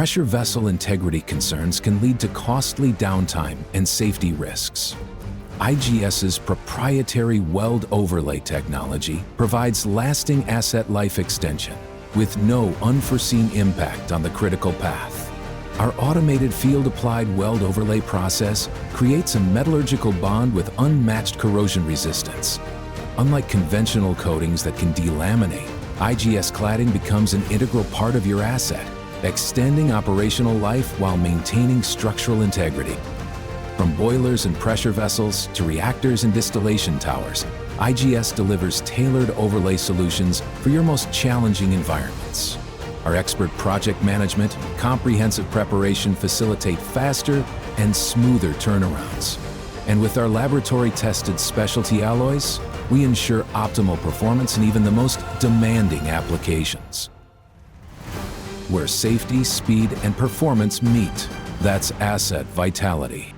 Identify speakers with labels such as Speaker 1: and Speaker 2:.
Speaker 1: pressure vessel integrity concerns can lead to costly downtime and safety risks. IGS's proprietary weld overlay technology provides lasting asset life extension with no unforeseen impact on the critical path. Our automated field-applied weld overlay process creates a metallurgical bond with unmatched corrosion resistance. Unlike conventional coatings that can delaminate, IGS cladding becomes an integral part of your asset, extending operational life while maintaining structural integrity. From boilers and pressure vessels to reactors and distillation towers, IGS delivers tailored overlay solutions for your most challenging environments. Our expert project management and comprehensive preparation facilitate faster and smoother turnarounds. And with our laboratory-tested specialty alloys, we ensure optimal performance in even the most demanding applications. Where safety, speed, and performance meet, that's asset vitality.